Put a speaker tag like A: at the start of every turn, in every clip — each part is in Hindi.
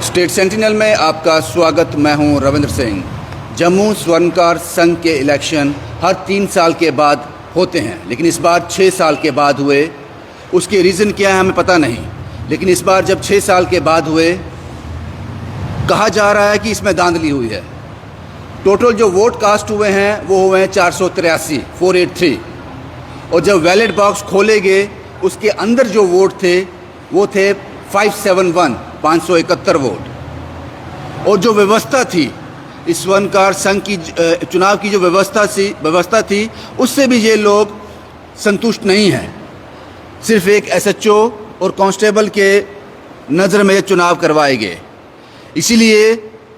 A: स्टेट सेंटिनल में आपका स्वागत। मैं हूं रविंद्र सिंह। जम्मू स्वर्णकार संघ के इलेक्शन हर 3 साल के बाद होते हैं, लेकिन इस बार 6 साल के बाद हुए। उसके रीज़न क्या है हमें पता नहीं, लेकिन इस बार जब 6 साल के बाद हुए, कहा जा रहा है कि इसमें धांधली हुई है। टोटल जो वोट कास्ट हुए हैं वो हुए हैं 483 और जब बैलेट बॉक्स खोले गए उसके अंदर जो वोट थे वो थे 571 वोट। और जो व्यवस्था थी इस स्वर्णकार संघ की चुनाव की जो व्यवस्था थी उससे भी ये लोग संतुष्ट नहीं हैं। सिर्फ एक एसएचओ और कांस्टेबल के नज़र में चुनाव करवाए गए। इसीलिए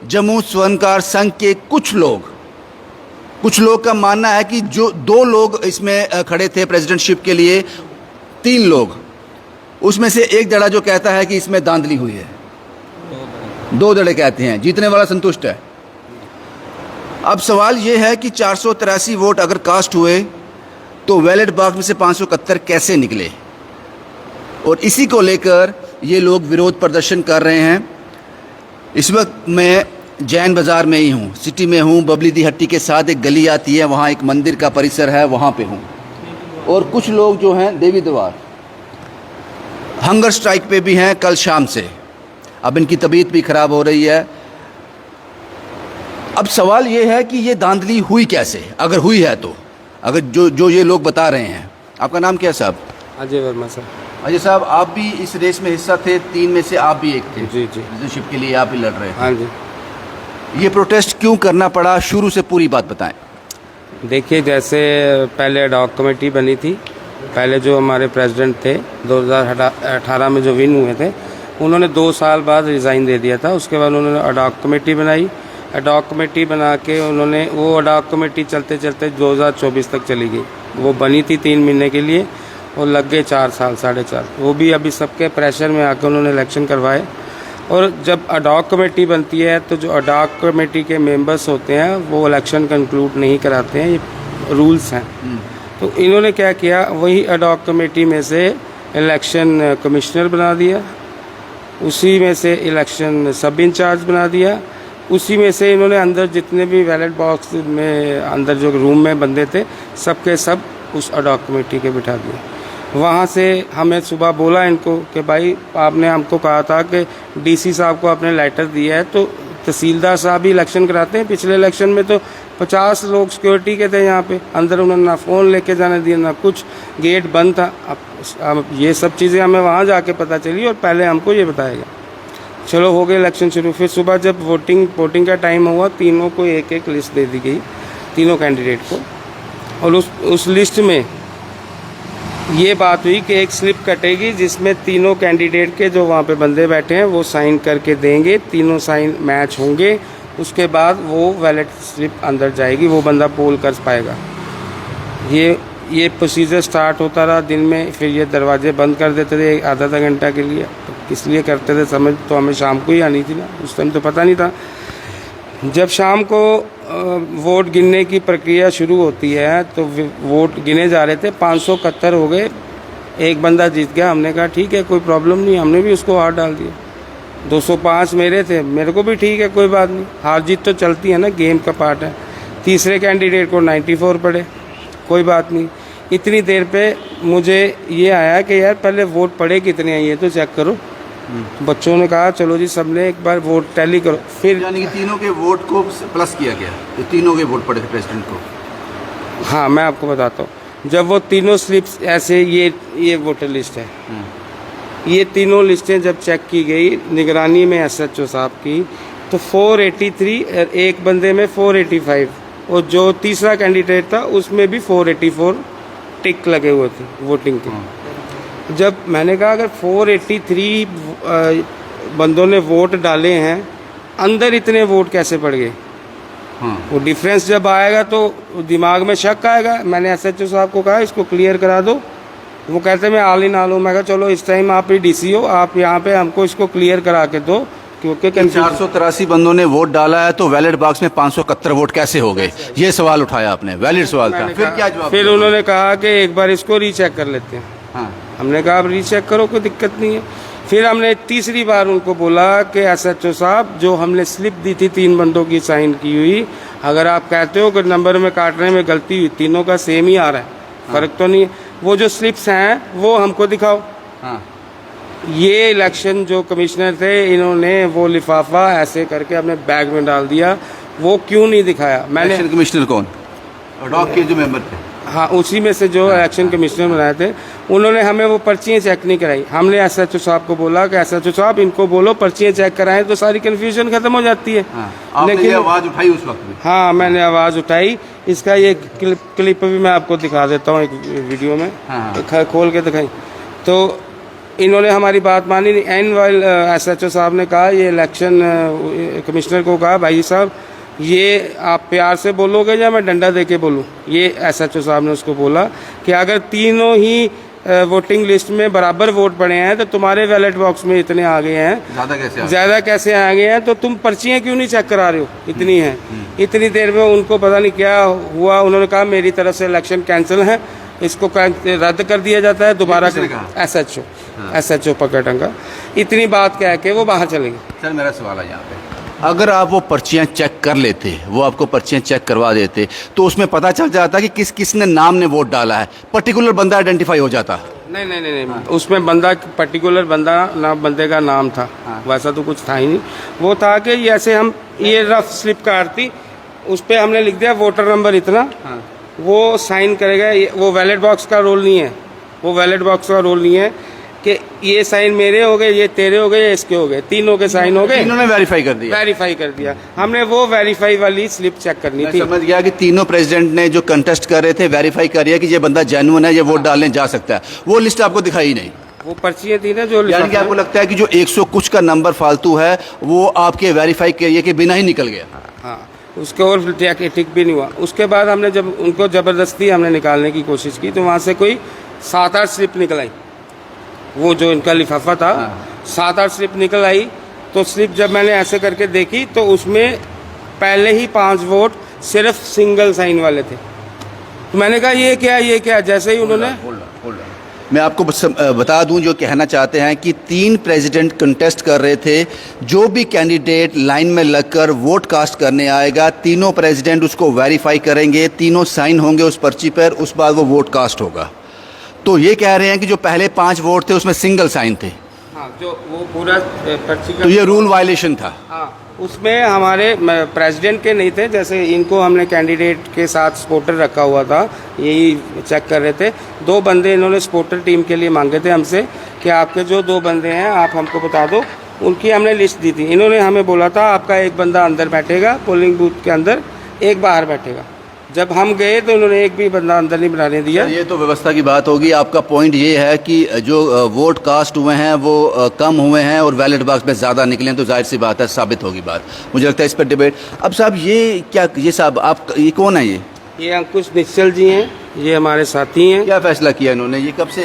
A: जम्मू स्वर्णकार संघ के कुछ लोग का मानना है कि जो 2 लोग इसमें खड़े थे प्रेसिडेंटशिप के लिए, 3 लोग, उसमें से एक धड़ा जो कहता है कि इसमें धांधली हुई है। 2 धड़े कहते हैं, जीतने वाला संतुष्ट है। अब सवाल ये है कि 483 वोट अगर कास्ट हुए तो बैलेट बॉक्स में से 571 कैसे निकले, और इसी को लेकर ये लोग विरोध प्रदर्शन कर रहे हैं। इस वक्त मैं जैन बाज़ार में ही हूँ, सिटी में हूँ। बबली दी हट्टी के साथ एक गली आती है, वहाँ एक मंदिर का परिसर है, वहाँ पे हूँ। और कुछ लोग जो हैं देवी द्वार हंगर स्ट्राइक पे भी हैं कल शाम से। अब इनकी तबीयत भी ख़राब हो रही है। अब सवाल ये है कि ये धांधली हुई कैसे, अगर हुई है तो, अगर जो ये लोग बता रहे हैं। आपका नाम क्या है साहब?
B: अजय वर्मा सर।
A: अजय साहब, आप भी इस रेस में हिस्सा थे, 3 में से आप भी एक थे।
B: जी।
A: प्रेसिडेंटशिप के लिए आप ही लड़ रहे हैं।
B: हाँ जी।
A: ये प्रोटेस्ट क्यों करना पड़ा, शुरू से पूरी बात बताएं।
B: देखिए, जैसे पहले एडॉक कमेटी बनी थी, पहले जो हमारे प्रेसिडेंट थे 2018 में जो विन हुए थे, उन्होंने 2 साल बाद रिज़ाइन दे दिया था। उसके बाद उन्होंने एडॉक कमेटी बनाई। एडॉक कमेटी बना के उन्होंने वो एडॉक कमेटी चलते चलते 2024 तक चली गई। वो बनी थी 3 महीने के लिए और लग गए 4 साल, 4.5। वो भी अभी सबके प्रेशर में आकर उन्होंने इलेक्शन करवाए। और जब एडॉक कमेटी बनती है तो जो एडॉक कमेटी के मेंबर्स होते हैं वो इलेक्शन कंक्लूड नहीं कराते हैं, ये रूल्स हैं। तो इन्होंने क्या किया, वही एडॉक कमेटी में से इलेक्शन कमिश्नर बना दिया, उसी में से इलेक्शन सब इंचार्ज बना दिया, उसी में से इन्होंने अंदर जितने भी बैलेट बॉक्स में अंदर जो रूम में बंदे थे सबके सब उस एडॉक कमेटी के बिठा दिए। वहाँ से हमें सुबह बोला इनको कि भाई आपने हमको कहा था कि डीसी साहब को आपने लेटर दिया है, तो तहसीलदार साहब ही इलेक्शन कराते हैं। पिछले इलेक्शन में तो 50 लोग सिक्योरिटी के थे यहाँ पे, अंदर उन्होंने ना फ़ोन लेके जाने दिया ना कुछ, गेट बंद था। अब ये सब चीज़ें हमें वहाँ जाके पता चली और पहले हमको ये बताया गया। चलो हो गए इलेक्शन शुरू। फिर सुबह जब वोटिंग का टाइम हुआ, तीनों को एक लिस्ट दे दी गई, तीनों कैंडिडेट को। और उस लिस्ट में ये बात हुई कि एक स्लिप कटेगी जिसमें तीनों कैंडिडेट के जो वहाँ पे बंदे बैठे हैं वो साइन करके देंगे, तीनों साइन मैच होंगे, उसके बाद वो बैलेट स्लिप अंदर जाएगी, वो बंदा पोल कर पाएगा। ये प्रोसीजर स्टार्ट होता रहा दिन में। फिर ये दरवाजे बंद कर देते थे आधा घंटा के लिए। तो किस लिए करते थे, समझ तो हमें शाम को ही आनी थी ना, उस टाइम तो पता नहीं था। जब शाम को वोट गिनने की प्रक्रिया शुरू होती है तो वोट गिने जा रहे थे, 571 हो गए, एक बंदा जीत गया। हमने कहा ठीक है, कोई प्रॉब्लम नहीं, हमने भी उसको हार डाल दिया। 205 मेरे थे, मेरे को भी ठीक है, कोई बात नहीं, हार जीत तो चलती है ना, गेम का पार्ट है। तीसरे कैंडिडेट को 94 पड़े, कोई बात नहीं। इतनी देर पे मुझे ये आया कि यार पहले वोट पड़े कितने हैं ये तो चेक करो। बच्चों ने कहा चलो जी सबने एक बार वोट टैली करो। फिर
A: यानी कि तीनों के वोट को प्लस किया गया, तो तीनों के वोट पड़े थे प्रेसिडेंट को।
B: हाँ, मैं आपको बताता हूँ। जब वो तीनों स्लिप्स ऐसे, ये वोटर लिस्ट है, ये तीनों लिस्टें जब चेक की गई निगरानी में एसएचओ साहब की, तो 483 और एक बंदे में 485 और जो तीसरा कैंडिडेट था उसमें भी 484 टिक लगे हुए थे वोटिंग के। जब मैंने कहा अगर 483 बंदों ने वोट डाले हैं, अंदर इतने वोट कैसे पड़ गए? वो डिफरेंस जब आएगा तो दिमाग में शक आएगा। मैंने एसएचओ साहब को कहा इसको क्लियर करा दो। वो कहते मैं आल इन आल हूँ। मैं कहा चलो इस टाइम आप ही डीसी हो, आप यहाँ पे हमको इसको क्लियर करा के दो, क्योंकि
A: 483 बंदों ने वोट डाला है तो बैलेट बॉक्स में 571 वोट कैसे हो गए? ये सवाल उठाया आपने, वैलिड सवाल था। फिर क्या जवाब?
B: फिर उन्होंने कहा कि एक बार इसको रीचेक कर लेते हैं। हमने कहा आप रीचेक करो, कोई दिक्कत नहीं है। फिर हमने तीसरी बार उनको बोला कि एसएचओ साहब, जो हमने स्लिप दी थी 3 बंदों की साइन की हुई, अगर आप कहते हो कि नंबर में काटने में गलती हुई, तीनों का सेम ही आ रहा है, फर्क तो नहीं है, वो जो स्लिप्स हैं वो हमको दिखाओ।
A: हाँ।
B: ये इलेक्शन जो कमिश्नर थे, इन्होंने वो लिफाफा ऐसे करके अपने बैग में डाल दिया। वो क्यों नहीं दिखाया? मैंने
A: इलेक्शन कमिश्नर कौन? डॉग के जो मेंबर थे।
B: हाँ, उसी में से जो इलेक्शन कमिश्नर बनाए थे, उन्होंने हमें वो पर्चियाँ चेक नहीं कराई। हमने एसएचओ साहब को बोला कि एसएचओ साहब इनको बोलो पर्चियाँ चेक कराएं, तो सारी कन्फ्यूजन खत्म हो जाती है।
A: आपने ये आवाज़ उठाई उस वक्त भी?
B: हाँ, मैंने आवाज़ उठाई। इसका ये क्लिप भी मैं आपको दिखा देता हूँ एक वीडियो में। खोल के दिखाई तो इन्होंने हमारी बात मानी नहीं। एन वाइल एसएचओ साहब ने कहा, ये इलेक्शन कमिश्नर को कहा, भाई साहब ये आप प्यार से बोलोगे या मैं डंडा दे के बोलूँ? ये एसएचओ साहब ने उसको बोला कि अगर तीनों ही वोटिंग लिस्ट में बराबर वोट पड़े हैं तो तुम्हारे बैलेट बॉक्स में इतने आ गए हैं, ज़्यादा कैसे आ गए हैं, तो तुम पर्चियाँ क्यों नहीं चेक करा रहे हो? इतनी हैं। इतनी देर में उनको पता नहीं क्या हुआ, उन्होंने कहा मेरी तरफ से इलेक्शन कैंसिल है, इसको रद्द कर दिया जाता है दोबारा। एसएचओ पकड़ंगा। इतनी बात कह के वो बाहर चले गए।
A: सर मेरा सवाल है यहाँ पे, अगर आप वो पर्चियाँ चेक कर लेते, वो आपको पर्चियाँ चेक करवा देते, तो उसमें पता चल जाता कि किसने नाम ने वोट डाला है, पर्टिकुलर बंदा आइडेंटिफाई हो जाता।
B: नहीं। उसमें बंदा, पर्टिकुलर बंदे का नाम था। वैसा तो कुछ था ही नहीं। वो था कि ऐसे हम ये रफ स्लिप कार्ड थी, उस पर हमने लिख दिया वोटर नंबर इतना, वो साइन करेगा। वो बैलेट बॉक्स का रोल नहीं है, वो बैलेट बॉक्स का रोल नहीं है कि ये साइन मेरे हो गए, ये तेरे हो गए, ये इसके हो गए, तीनों के साइन हो गए।
A: इन्होंने वेरीफाई कर दिया। हमने
B: वो वेरीफाई वाली स्लिप चेक करनी थी।
A: समझ गया कि तीनों प्रेसिडेंट ने जो कंटेस्ट कर रहे थे वेरीफाई कर दिया कि ये बंदा जेन्युइन है, ये वोट डालने जा सकता है। वो लिस्ट आपको दिखाई नहीं?
B: वो पर्चियाँ थी ना जो,
A: यानी कि आपको लगता है कि जो 100 कुछ का नंबर फालतू है वो आपके वेरीफाई किए के बिना ही निकल गया?
B: हाँ, उसके और टिक भी नहीं हुआ। उसके बाद हमने जब उनको ज़बरदस्ती हमने निकालने की कोशिश की तो वहाँ से कोई 7-8 स्लिप निकल आई। वो जो इनका लिफाफा था, 7-8 स्लिप निकल आई। तो स्लिप जब मैंने ऐसे करके देखी तो उसमें पहले ही 5 वोट सिर्फ सिंगल साइन वाले थे। तो मैंने कहा ये क्या, जैसे ही उन्होंने
A: मैं आपको बता दूं जो कहना चाहते हैं कि 3 प्रेसिडेंट कंटेस्ट कर रहे थे। जो भी कैंडिडेट लाइन में लगकर वोट कास्ट करने आएगा, तीनों प्रेसिडेंट उसको वेरीफाई करेंगे, तीनों साइन होंगे उस पर्ची पर, उस बाद वो वोट कास्ट होगा। तो ये कह रहे हैं कि जो पहले 5 वोट थे उसमें सिंगल साइन थे।
B: हाँ, जो वो पूरा पर्ची का,
A: तो ये रूल वायलेशन था।
B: हाँ, उसमें हमारे प्रेसिडेंट के नहीं थे। जैसे इनको हमने कैंडिडेट के साथ सपोर्टर रखा हुआ था, यही चेक कर रहे थे। 2 बंदे इन्होंने सपोर्टर टीम के लिए मांगे थे हमसे कि आपके जो 2 बंदे हैं आप हमको बता दो। उनकी हमने लिस्ट दी थी। इन्होंने हमें बोला था आपका एक बंदा अंदर बैठेगा पोलिंग बूथ के अंदर, एक बाहर बैठेगा। जब हम गए तो उन्होंने एक भी बंदा अंदर नहीं बनाने दिया।
A: ये तो व्यवस्था की बात होगी। आपका पॉइंट ये है कि जो वोट कास्ट हुए हैं वो कम हुए हैं और बैलेट बॉक्स में ज़्यादा निकले, तो जाहिर सी बात है साबित होगी बात। मुझे लगता है इस पर डिबेट। अब साहब ये क्या, ये साहब आप, ये कौन है?
B: ये अंकुश निश्चल जी हैं, ये हमारे साथी हैं।
A: क्या फैसला किया इन्होंने? ये कब से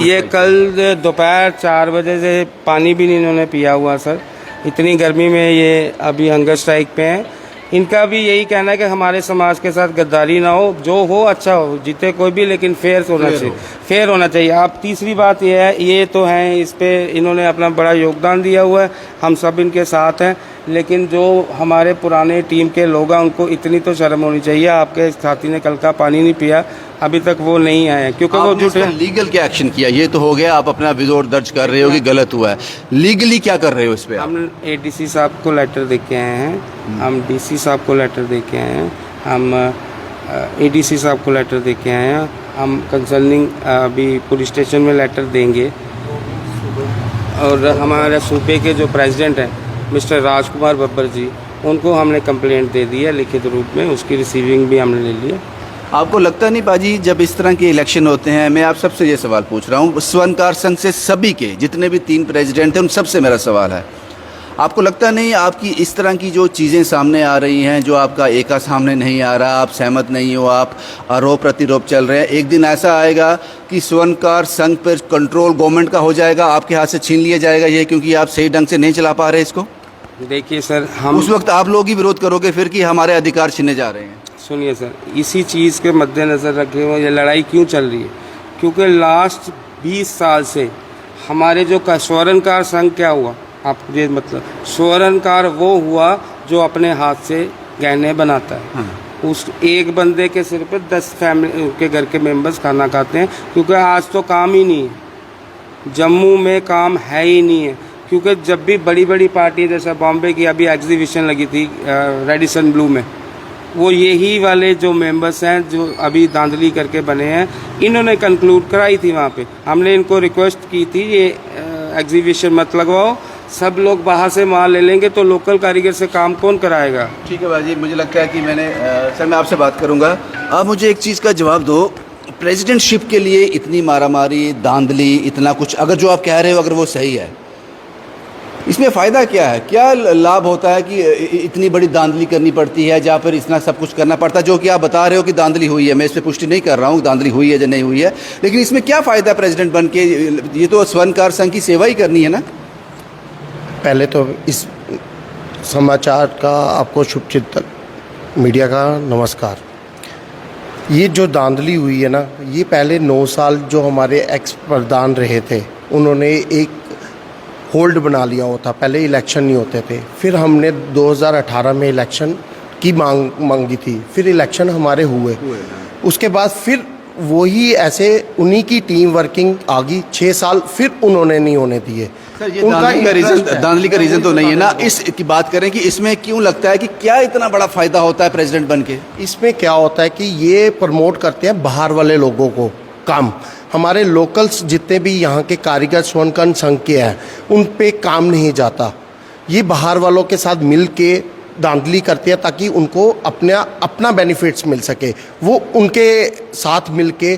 B: ये कल दोपहर 4 बजे से पानी भी नहीं इन्होंने पिया हुआ सर। इतनी गर्मी में ये अभी हंगर स्ट्राइक पे हैं। इनका भी यही कहना है कि हमारे समाज के साथ गद्दारी ना हो, जो हो अच्छा हो, जीते कोई भी, लेकिन फेयर होना चाहिए, फेयर होना चाहिए। अब तीसरी बात ये है, ये तो हैं, इस पे इन्होंने अपना बड़ा योगदान दिया हुआ है, हम सब इनके साथ हैं, लेकिन जो हमारे पुराने टीम के लोग हैं उनको इतनी तो शर्म होनी चाहिए। आपके साथी ने कल का पानी नहीं पिया, अभी तक वो नहीं आए हैं क्योंकि वो झूठे।
A: लीगल क्या एक्शन किया? ये तो हो गया, आप अपना विरोध दर्ज कर रहे हो कि गलत हुआ है, लीगली क्या कर रहे हो इस पे?
B: हम एडीसी साहब को लेटर दे के आए हैं, हम डीसी साहब को लेटर दे के आए हैं, हम एडीसी साहब को लेटर दे के आए हैं, हम कंसर्निंग अभी पुलिस स्टेशन में लेटर देंगे। और हमारे सूबे के जो प्रेसिडेंट हैं मिस्टर राजकुमार बब्बर जी, उनको हमने कंप्लेंट दे दी है लिखित रूप में, उसकी रिसीविंग भी हमने ले ली है।
A: आपको लगता नहीं बाजी, जब इस तरह के इलेक्शन होते हैं, मैं आप सबसे ये सवाल पूछ रहा हूँ, स्वर्णकार संघ से सभी के जितने भी 3 प्रेसिडेंट थे उन सबसे मेरा सवाल है, आपको लगता नहीं आपकी इस तरह की जो चीज़ें सामने आ रही हैं, जो आपका एका सामने नहीं आ रहा, आप सहमत नहीं हो, आप आरोप प्रतिरोप चल रहे हैं, एक दिन ऐसा आएगा कि स्वर्णकार संघ पर कंट्रोल गवर्नमेंट का हो जाएगा, आपके हाथ से छीन लिया जाएगा ये, क्योंकि आप सही ढंग से नहीं चला पा रहे इसको?
B: देखिए सर, हम
A: उस वक्त आप लोग ही विरोध करोगे फिर कि हमारे अधिकार छीने जा रहे हैं।
B: सुनिए सर, इसी चीज़ के मद्देनज़र रखे हुए ये लड़ाई क्यों चल रही है? क्योंकि लास्ट 20 साल से हमारे जो स्वर्णकार संघ क्या हुआ, आप ये मतलब स्वर्णकार वो हुआ जो अपने हाथ से गहने बनाता है।
A: हाँ।
B: उस एक बंदे के सिर पे 10 फैमिली के घर के मेंबर्स खाना खाते हैं, क्योंकि आज तो काम ही नहीं है, जम्मू में काम है ही नहीं है। क्योंकि जब भी बड़ी बड़ी पार्टी, जैसे बॉम्बे की अभी एग्जीबिशन लगी थी रेडिसन ब्लू में, वो यही वाले जो मेंबर्स हैं जो अभी धांधली करके बने हैं, इन्होंने कंक्लूड कराई थी वहाँ पे। हमने इनको रिक्वेस्ट की थी ये एग्जीबिशन मत लगवाओ, सब लोग बाहर से माल ले लेंगे तो लोकल कारीगर से काम कौन कराएगा।
A: ठीक है भाई, मुझे लगता है कि मैंने सर मैं आपसे बात करूंगा। आप मुझे एक चीज़ का जवाब दो, प्रेसिडेंटशिप के लिए इतनी मारामारी, धांधली, इतना कुछ, अगर जो आप कह रहे हो अगर वो सही है, इसमें फ़ायदा क्या है? क्या लाभ होता है कि इतनी बड़ी धांधली करनी पड़ती है या फिर इतना सब कुछ करना पड़ता है? जो कि आप बता रहे हो कि धांधली हुई है, मैं इस पर पुष्टि नहीं कर रहा हूँ धांधली हुई है या नहीं हुई है, लेकिन इसमें क्या फ़ायदा है प्रेसिडेंट बन के? ये तो स्वर्णकार संघ की सेवा ही करनी है ना।
C: पहले तो इस समाचार का आपको शुभचिंतक मीडिया का नमस्कार। ये जो धांधली हुई है ना, ये पहले 9 साल जो हमारे एक्स प्रधान रहे थे, उन्होंने एक होल्ड बना लिया होता। पहले इलेक्शन नहीं होते थे, फिर हमने 2018 में इलेक्शन की मांगी थी, फिर इलेक्शन हमारे हुए। उसके बाद फिर वही ऐसे उन्हीं की टीम वर्किंग आ गई, 6 साल फिर उन्होंने नहीं होने दिए।
A: सर ये धांधली का रीज़न तो नहीं है ना। इसकी बात करें कि इसमें क्यों लगता है कि क्या इतना बड़ा फ़ायदा होता है प्रेसिडेंट बन के?
C: इसमें क्या होता है कि ये प्रमोट करते हैं बाहर वाले लोगों को काम। हमारे लोकल्स जितने भी यहाँ के कारीगर स्वर्णकार संघ के हैं, उन पे काम नहीं जाता। ये बाहर वालों के साथ मिल के धांधली करते हैं ताकि उनको अपना बेनिफिट्स मिल सके। वो उनके साथ मिल के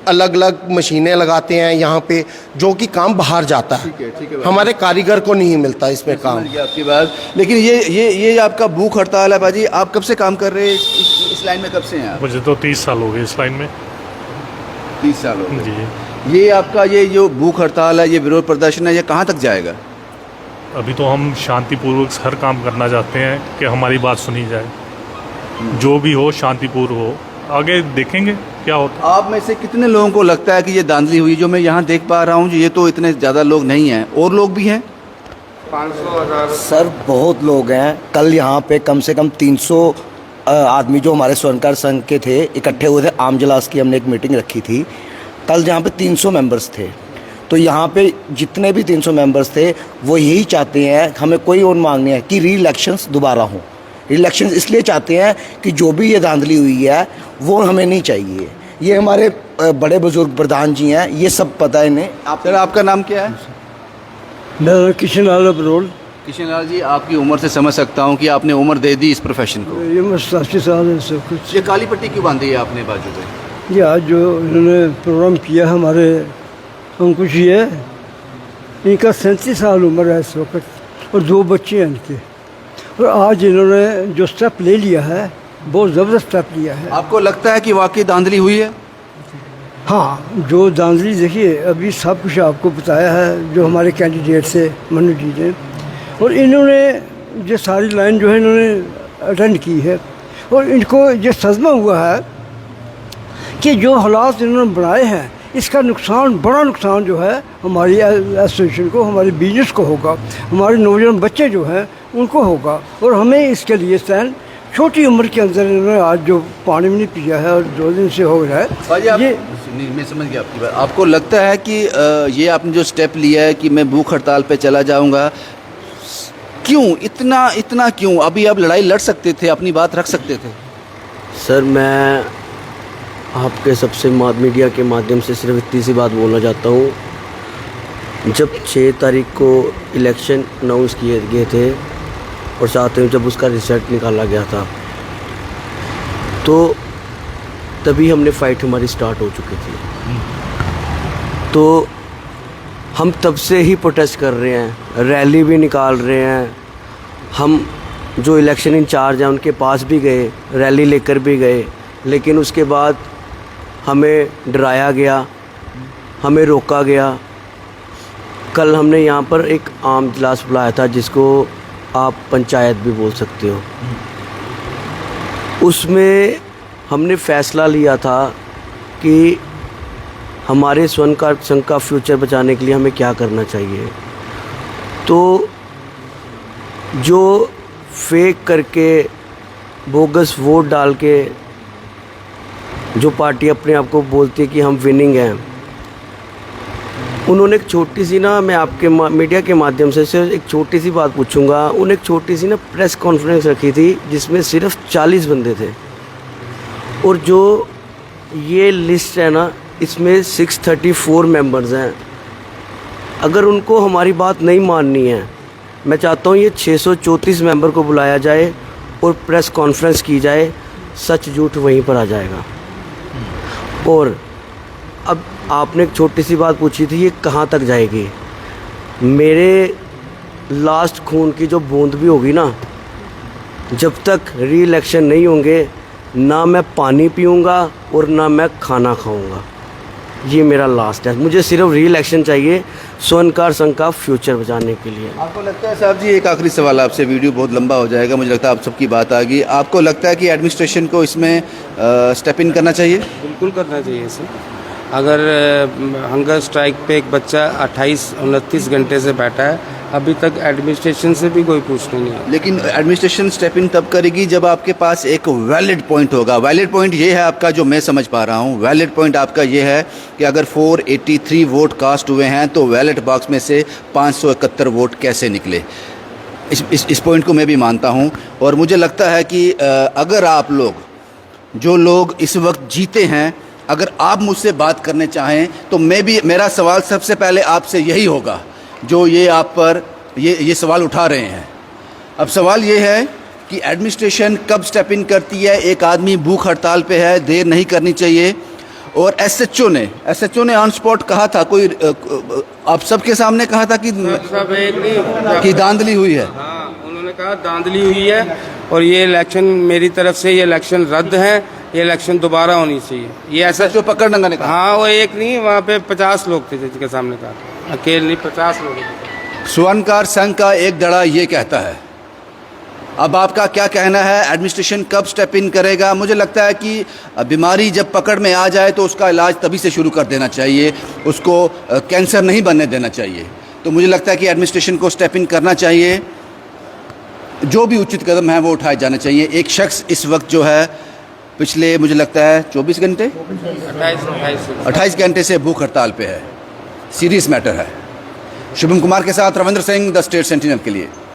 C: अलग अलग मशीनें लगाते हैं यहाँ पे, जो कि काम बाहर जाता है।
A: ठीक है
C: हमारे कारीगर को नहीं मिलता इसमें काम।
A: आपकी बात, लेकिन ये आपका भूख हड़ताल है भाजी, आप कब से काम कर रहे हैं इस लाइन में? कब से हैं आप?
D: मुझे तो 30 साल हो गए इस लाइन में।
A: 30 साल हो गए
D: जी।
A: ये आपका ये जो भूख हड़ताल है, ये विरोध प्रदर्शन है, ये कहाँ तक जाएगा?
D: अभी तो हम शांतिपूर्वक हर काम करना चाहते हैं कि हमारी बात सुनी जाए, जो भी हो शांतिपूर्व हो। आगे देखेंगे क्या होता है।
A: आप में से कितने लोगों को लगता है कि ये धांधली हुई? जो मैं यहाँ देख पा रहा हूँ, ये तो इतने ज़्यादा लोग नहीं हैं, और लोग भी हैं?
B: 500,000
E: सर बहुत लोग हैं। कल यहाँ पे कम से कम 300 आदमी जो हमारे स्वर्णकार संघ के थे इकट्ठे हुए थे। आम जलास की हमने एक मीटिंग रखी थी, कल जहाँ पे 300 मेंबर्स थे। तो यहाँ पे जितने भी 300 मेंबर्स थे वो यही चाहते हैं, हमें कोई और मांग नहीं है कि री इलेक्शंस दोबारा हों। इलेक्शंस इसलिए चाहते हैं कि जो भी ये धांधली हुई है वो हमें नहीं चाहिए। ये हमारे बड़े बुजुर्ग प्रधान जी हैं, ये सब पता है इन्हें।
A: सर आपका नाम क्या है?
F: मेरा किशन लाल बरोल।
A: किशन लाल जी, आपकी उम्र से समझ सकता हूँ कि आपने उम्र दे दी इस प्रोफेशन को।
F: ये मैं 87 साल है सब कुछ।
A: ये काली पट्टी क्यों बांधी है आपने बाजू पे?
F: ये आज जो इन्होंने प्रोग्राम किया हमारे अंकुश जी है, इनका 37 साल उम्र है इस वक्त और 2 बच्चे हैं इनके। और आज इन्होंने जो स्टेप ले लिया है, बहुत ज़बरदस्त स्टेप लिया है।
A: आपको लगता है कि वाकई धांधली हुई है?
F: हाँ, जो धांधली देखिए अभी सब कुछ आपको बताया है जो हमारे कैंडिडेट से मनु जी ने, और इन्होंने ये सारी लाइन जो है इन्होंने अटेंड की है। और इनको ये सदमा हुआ है कि जो हालात इन्होंने बनाए हैं, इसका नुकसान, बड़ा नुकसान जो है हमारी एसोसिएशन को, हमारे बिजनेस को होगा, हमारे नौजवान बच्चे जो हैं उनको होगा। और हमें इसके लिए स्टैंड, छोटी उम्र के अंदर इन्होंने आज जो पानी भी नहीं पिया है और 2 दिन से हो रहा है ये।
A: मैं समझ गया आपकी बात। आपको लगता है कि ये आपने जो स्टेप लिया है कि मैं भूख हड़ताल पे चला जाऊंगा, क्यों इतना क्यों? अभी आप लड़ाई लड़ सकते थे, अपनी बात रख सकते थे।
G: सर मैं आपके सबसे मीडिया के माध्यम से सिर्फ इतनी सी बात बोलना चाहता हूँ। जब 6 तारीख को इलेक्शन अनाउंस किए गए थे और साथ में जब उसका रिजल्ट निकाला गया था, तो तभी हमने फाइट हमारी स्टार्ट हो चुकी थी। तो हम तब से ही प्रोटेस्ट कर रहे हैं, रैली भी निकाल रहे हैं। हम जो इलेक्शन इंचार्ज हैं उनके पास भी गए, रैली लेकर भी गए, लेकिन उसके बाद हमें डराया गया, हमें रोका गया। कल हमने यहाँ पर एक आम इजलास बुलाया था, जिसको आप पंचायत भी बोल सकते हो। उसमें हमने फ़ैसला लिया था कि हमारे स्वर्णकार संघ का फ्यूचर बचाने के लिए हमें क्या करना चाहिए। तो जो फेक करके बोगस वोट डाल के जो पार्टी अपने आप को बोलती है कि हम विनिंग हैं, उन्होंने एक छोटी सी ना, मैं आपके मीडिया के माध्यम से सिर्फ एक छोटी सी बात पूछूंगा। उन्होंने एक छोटी सी ना प्रेस कॉन्फ्रेंस रखी थी जिसमें सिर्फ 40 बंदे थे, और जो ये लिस्ट है ना इसमें 634 मेंबर्स हैं। अगर उनको हमारी बात नहीं माननी है, मैं चाहता हूँ ये 634 मेंबर को बुलाया जाए और प्रेस कॉन्फ्रेंस की जाए, सच झूठ वहीं पर आ जाएगा। और अब आपने एक छोटी सी बात पूछी थी, ये कहाँ तक जाएगी। मेरे लास्ट खून की जो बूंद भी होगी ना, जब तक री इलेक्शन नहीं होंगे, ना मैं पानी पीऊँगा और ना मैं खाना खाऊँगा। ये मेरा लास्ट है। मुझे सिर्फ री इलेक्शन चाहिए स्वर्णकार संघ का फ्यूचर बचाने के लिए।
A: आपको लगता है साहब जी, एक आखिरी सवाल आपसे, वीडियो बहुत लंबा हो जाएगा, मुझे लगता है आप सबकी बात आ गई। आपको लगता है कि एडमिनिस्ट्रेशन को इसमें स्टेप इन करना चाहिए?
B: बिल्कुल करना चाहिए इसे। अगर हंगर स्ट्राइक पे एक बच्चा 28-29 घंटे से बैठा है, अभी तक एडमिनिस्ट्रेशन से भी कोई पूछना नहीं है।
A: लेकिन एडमिनिस्ट्रेशन स्टेप इन तब करेगी जब आपके पास एक वैलिड पॉइंट होगा। वैलिड पॉइंट ये है आपका, जो मैं समझ पा रहा हूँ, वैलिड पॉइंट आपका ये है कि अगर 483 वोट कास्ट हुए हैं तो बैलेट बॉक्स में से 571 वोट कैसे निकले। इस पॉइंट को मैं भी मानता हूँ। और मुझे लगता है कि अगर आप लोग, जो लोग इस वक्त जीते हैं, अगर आप मुझसे बात करने चाहें तो मेरा सवाल सबसे पहले आपसे यही होगा, जो ये आप पर ये सवाल उठा रहे हैं। अब सवाल ये है कि एडमिनिस्ट्रेशन कब स्टेप इन करती है। एक आदमी भूख हड़ताल पे है, देर नहीं करनी चाहिए। और एसएचओ ने ऑन स्पॉट कहा था, कोई आप सबके सामने कहा था कि
B: सब एक नहीं
A: कि धांधली हुई है।
B: हाँ, उन्होंने कहा धांधली हुई है और ये इलेक्शन मेरी तरफ से, ये इलेक्शन रद्द है, ये इलेक्शन दोबारा होनी चाहिए। ये ऐसा
A: जो पकड़ नंगा ने कहा।
B: हाँ, वो एक नहीं, वहाँ पे 50 लोग थे जिसके सामने कहा, अकेले नहीं 50 लोग थे।
A: स्वर्णकार संघ का एक दड़ा ये कहता है। अब आपका क्या कहना है, एडमिनिस्ट्रेशन कब स्टेप इन करेगा? मुझे लगता है कि बीमारी जब पकड़ में आ जाए तो उसका इलाज तभी से शुरू कर देना चाहिए, उसको कैंसर नहीं बनने देना चाहिए। तो मुझे लगता है कि एडमिनिस्ट्रेशन को स्टेप इन करना चाहिए, जो भी उचित कदम है वो उठाए जाने चाहिए। एक शख्स इस वक्त जो है पिछले, मुझे लगता है 24 घंटे 28 घंटे से भूख हड़ताल पे है। सीरियस मैटर है। शुभम कुमार के साथ Ravindra Singh, the state sentinel के लिए।